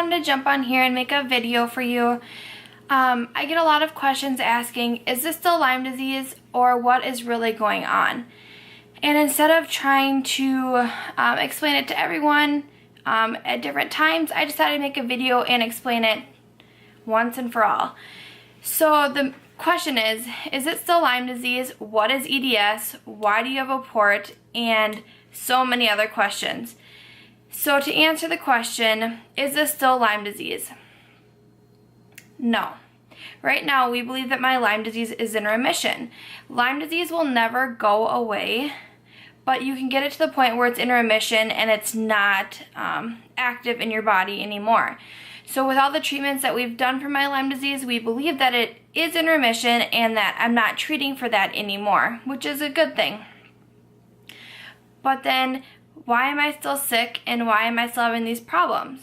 wanted to jump on here and make a video for you. I get a lot of questions asking, is this still Lyme disease or what is really going on? And instead of trying to explain it to everyone at different times, I decided to make a video and explain it once and for all. So the question is it still Lyme disease? What is EDS? Why do you have a port? And so many other questions. So to answer the question, is this still Lyme disease? No. Right now, we believe that my Lyme disease is in remission. Lyme disease will never go away, but you can get it to the point where it's in remission and it's not active in your body anymore. So with all the treatments that we've done for my Lyme disease, we believe that it is in remission and that I'm not treating for that anymore, which is a good thing. But then, why am I still sick and why am I still having these problems?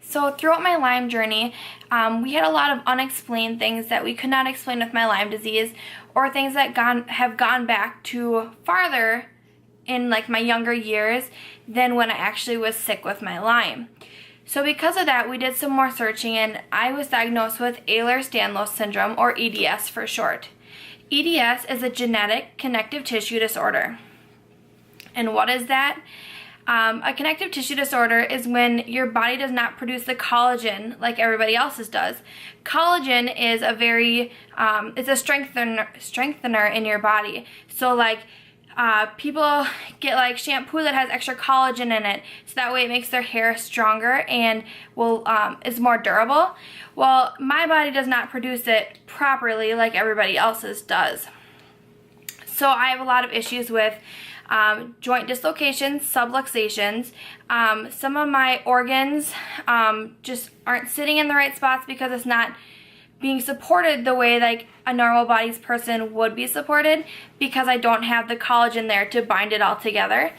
So throughout my Lyme journey, we had a lot of unexplained things that we could not explain with my Lyme disease, or things that have gone back to farther in like my younger years than when I actually was sick with my Lyme. So because of that, we did some more searching and I was diagnosed with Ehlers-Danlos syndrome, or EDS for short. EDS is a genetic connective tissue disorder. And what is that? A connective tissue disorder is when your body does not produce the collagen like everybody else's does. Collagen is a very, it's a strengthener in your body. So like people get like shampoo that has extra collagen in it, so that way it makes their hair stronger and is more durable. Well, my body does not produce it properly like everybody else's does. So I have a lot of issues with joint dislocations, subluxations. Some of my organs just aren't sitting in the right spots because it's not being supported the way like a normal body's person would be supported, because I don't have the collagen there to bind it all together.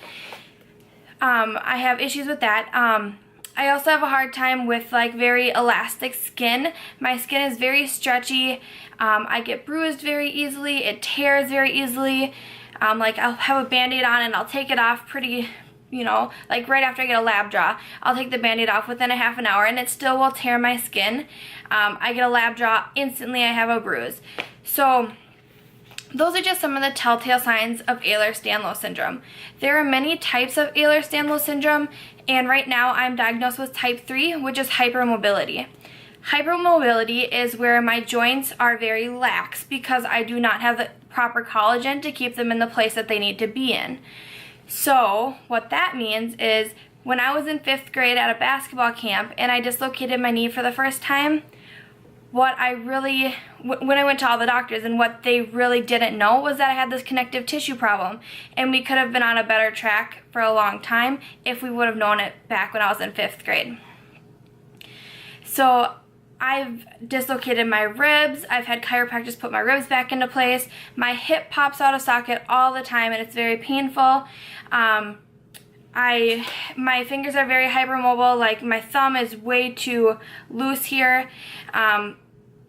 I have issues with that. I also have a hard time with like very elastic skin. My skin is very stretchy. I get bruised very easily. It tears very easily. Like I'll have a band-aid on and I'll take it off pretty, like right after I get a lab draw. I'll take the band-aid off within a half an hour and it still will tear my skin. I get a lab draw, instantly I have a bruise. So those are just some of the telltale signs of Ehlers-Danlos syndrome. There are many types of Ehlers-Danlos syndrome, and right now I'm diagnosed with type 3, which is hypermobility. Hypermobility is where my joints are very lax because I do not have the proper collagen to keep them in the place that they need to be in. So what that means is when I was in 5th grade at a basketball camp and I dislocated my knee for the first time, when I went to all the doctors, and what they really didn't know was that I had this connective tissue problem, and we could have been on a better track for a long time if we would have known it back when I was in 5th grade. So I've dislocated my ribs. I've had chiropractors put my ribs back into place. My hip pops out of socket all the time and it's very painful. My fingers are very hypermobile, like my thumb is way too loose here.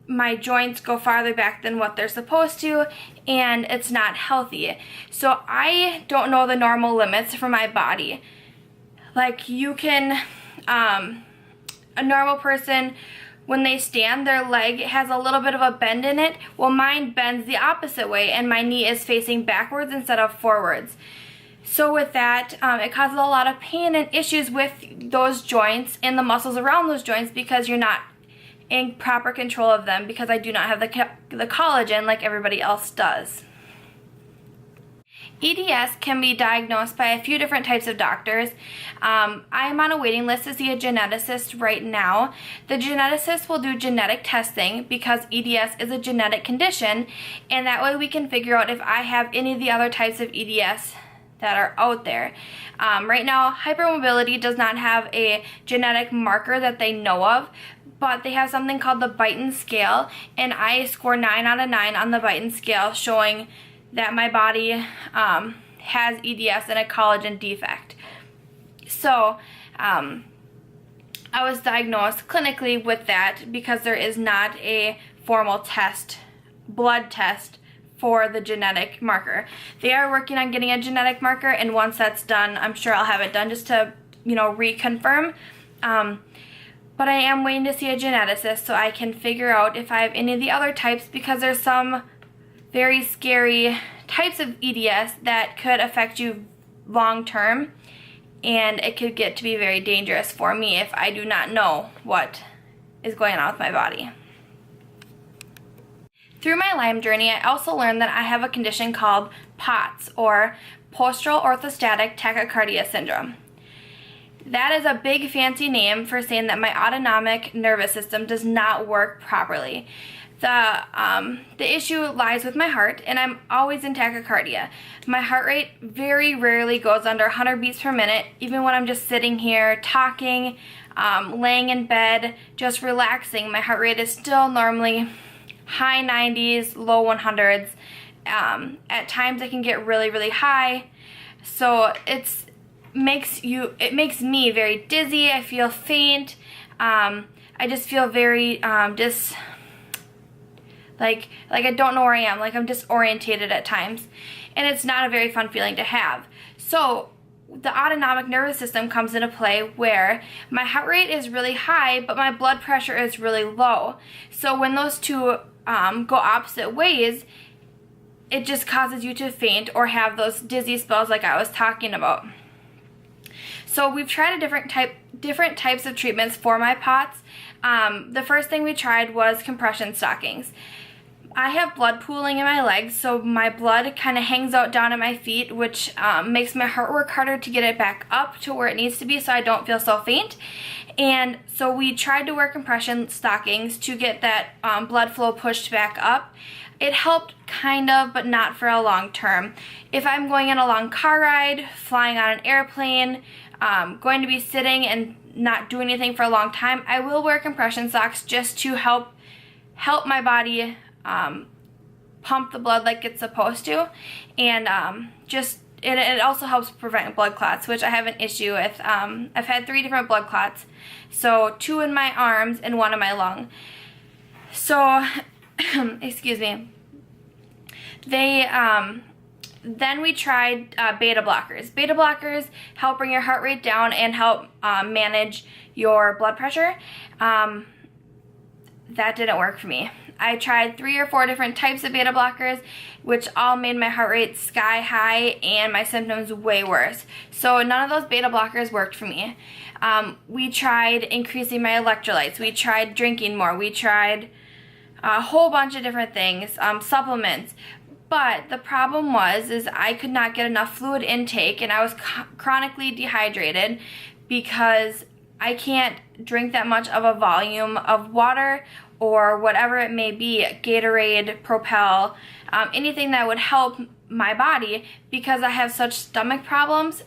My joints go farther back than what they're supposed to, and it's not healthy. So I don't know the normal limits for my body. Like you can, a normal person, when they stand, their leg has a little bit of a bend in it. Well, mine bends the opposite way and my knee is facing backwards instead of forwards. So with that, it causes a lot of pain and issues with those joints and the muscles around those joints because you're not in proper control of them, because I do not have the collagen like everybody else does. EDS can be diagnosed by a few different types of doctors. I'm on a waiting list to see a geneticist right now. The geneticist will do genetic testing because EDS is a genetic condition, and that way we can figure out if I have any of the other types of EDS that are out there. Right now, hypermobility does not have a genetic marker that they know of, but they have something called the Beighton scale, and I score 9 out of 9 on the Beighton scale, showing that my body has EDS and a collagen defect. So I was diagnosed clinically with that because there is not a formal test, blood test, for the genetic marker. They are working on getting a genetic marker, and once that's done, I'm sure I'll have it done just to, reconfirm. But I am waiting to see a geneticist so I can figure out if I have any of the other types, because there's some very scary types of EDS that could affect you long term, and it could get to be very dangerous for me if I do not know what is going on with my body. Through my Lyme journey, I also learned that I have a condition called POTS, or postural orthostatic tachycardia syndrome. That is a big fancy name for saying that my autonomic nervous system does not work properly. The issue lies with my heart, and I'm always in tachycardia. My heart rate very rarely goes under 100 beats per minute, even when I'm just sitting here talking, laying in bed, just relaxing. My heart rate is still normally high 90s, low 100s. At times it can get really, really high. So it makes me very dizzy. I feel faint. I just feel very like I don't know where I am, like I'm disorientated at times, and it's not a very fun feeling to have. So the autonomic nervous system comes into play, where my heart rate is really high but my blood pressure is really low. So when those two go opposite ways, it just causes you to faint or have those dizzy spells like I was talking about. So we've tried different types of treatments for my POTS. The first thing we tried was compression stockings. I have blood pooling in my legs, so my blood kind of hangs out down at my feet, which makes my heart work harder to get it back up to where it needs to be so I don't feel so faint. And so we tried to wear compression stockings to get that blood flow pushed back up. It helped kind of, but not for a long term. If I'm going on a long car ride, flying on an airplane, going to be sitting and not doing anything for a long time, I will wear compression socks just to help my body pump the blood like it's supposed to, and it also helps prevent blood clots, which I have an issue with. I've had 3 different blood clots, so 2 in my arms and 1 in my lung. So excuse me. Then we tried beta blockers. Beta blockers help bring your heart rate down and help manage your blood pressure. That didn't work for me. I tried 3 or 4 different types of beta blockers, which all made my heart rate sky high and my symptoms way worse. So none of those beta blockers worked for me. We tried increasing my electrolytes. We tried drinking more. We tried a whole bunch of different things, supplements. But the problem is I could not get enough fluid intake, and I was chronically dehydrated because I can't drink that much of a volume of water or whatever it may be, Gatorade, Propel, anything that would help my body, because I have such stomach problems,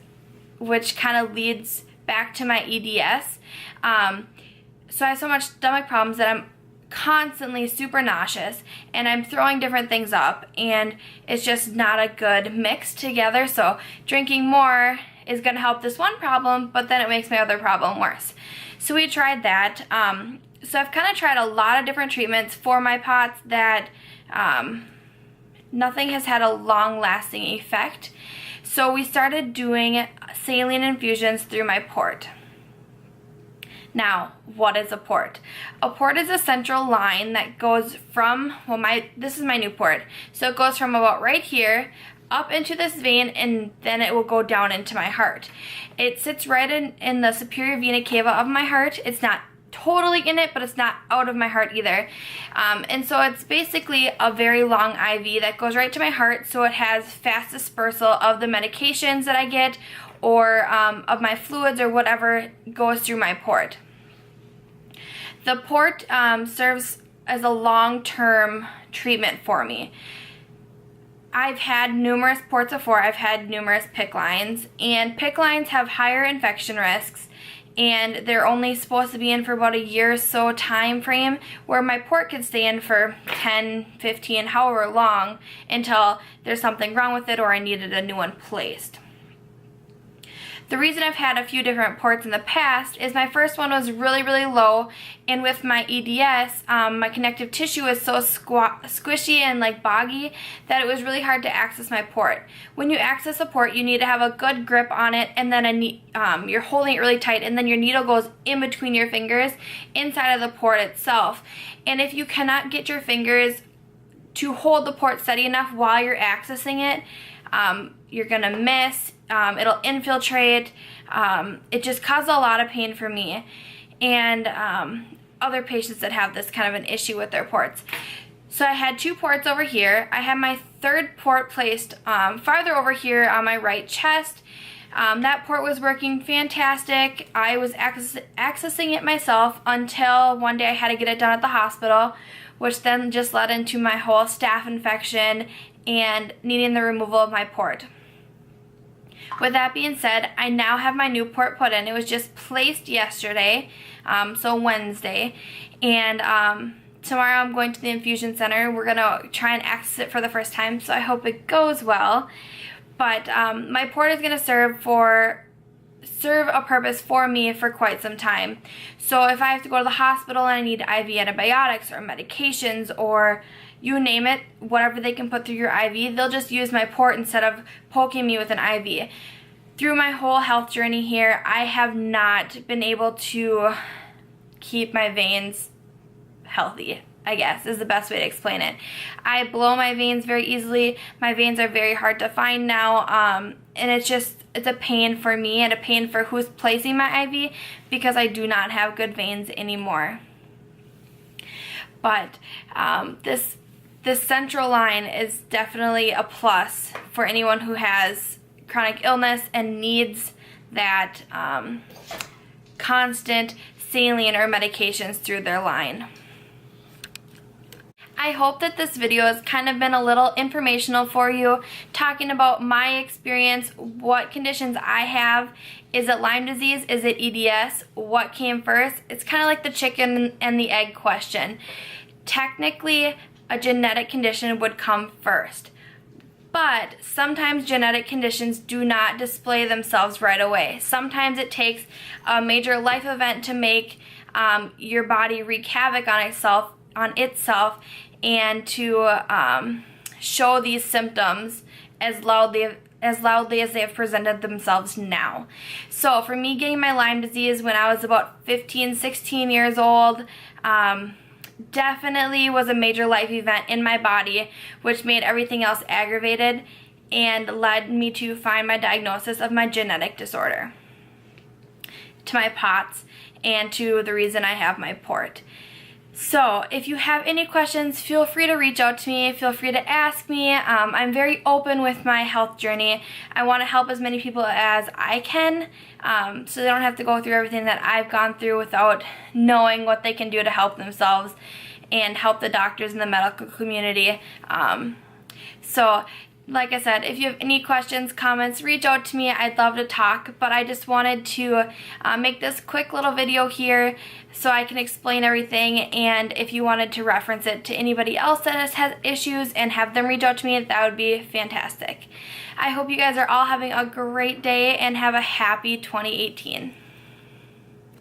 which kind of leads back to my EDS. So I have so much stomach problems that I'm constantly super nauseous, and I'm throwing different things up, and it's just not a good mix together. So drinking more is going to help this one problem, but then it makes my other problem worse. So we tried that. So I've kind of tried a lot of different treatments for my POTS that nothing has had a long-lasting effect. So we started doing saline infusions through my port. Now, what is a port? A port is a central line that goes from, this is my new port. So it goes from about right here up into this vein, and then it will go down into my heart. It sits right in the superior vena cava of my heart. It's not totally in it, but it's not out of my heart either. And so it's basically a very long IV that goes right to my heart, so it has fast dispersal of the medications that I get, or of my fluids or whatever goes through my port. The port serves as a long-term treatment for me. I've had numerous ports before. I've had numerous PICC lines, and PICC lines have higher infection risks, and they're only supposed to be in for about a year or so time frame, where my port could stay in for 10, 15, however long, until there's something wrong with it or I needed a new one placed. The reason I've had a few different ports in the past is my first one was really, really low, and with my EDS, my connective tissue was so squishy and like boggy that it was really hard to access my port. When you access a port, you need to have a good grip on it, and then you're holding it really tight, and then your needle goes in between your fingers inside of the port itself. And if you cannot get your fingers to hold the port steady enough while you're accessing it, you're gonna miss, it'll infiltrate, it just causes a lot of pain for me and other patients that have this kind of an issue with their ports. So I had 2 ports over here. I had my 3rd port placed farther over here on my right chest. That port was working fantastic. I was accessing it myself until one day I had to get it done at the hospital, which then just led into my whole staph infection and needing the removal of my port. With that being said, I now have my new port put in. It was just placed yesterday, so Wednesday, and tomorrow I'm going to the infusion center. We're going to try and access it for the first time, so I hope it goes well. But my port is going to serve a purpose for me for quite some time. So if I have to go to the hospital and I need IV antibiotics or medications or you name it, whatever they can put through your IV, they'll just use my port instead of poking me with an IV. Through my whole health journey here, I have not been able to keep my veins healthy, I guess is the best way to explain it. I blow my veins very easily. My veins are very hard to find now, and it's a pain for me and a pain for who's placing my IV because I do not have good veins anymore. But this central line is definitely a plus for anyone who has chronic illness and needs that constant saline or medications through their line. I hope that this video has kind of been a little informational for you, talking about my experience, what conditions I have. Is it Lyme disease? Is it EDS? What came first? It's kind of like the chicken and the egg question. Technically, a genetic condition would come first, but sometimes genetic conditions do not display themselves right away. Sometimes it takes a major life event to make your body wreak havoc on itself and to show these symptoms as loudly as they have presented themselves now. So for me, getting my Lyme disease when I was about 15, 16 years old, definitely was a major life event in my body, which made everything else aggravated and led me to find my diagnosis of my genetic disorder, to my POTS, and to the reason I have my port. So if you have any questions, feel free to reach out to me. Feel free to ask me. I'm very open with my health journey. I want to help as many people as I can, so they don't have to go through everything that I've gone through without knowing what they can do to help themselves and help the doctors in the medical community. So like I said, if you have any questions, comments, reach out to me. I'd love to talk, but I just wanted to make this quick little video here so I can explain everything, and if you wanted to reference it to anybody else that has issues and have them reach out to me, that would be fantastic. I hope you guys are all having a great day and have a happy 2018.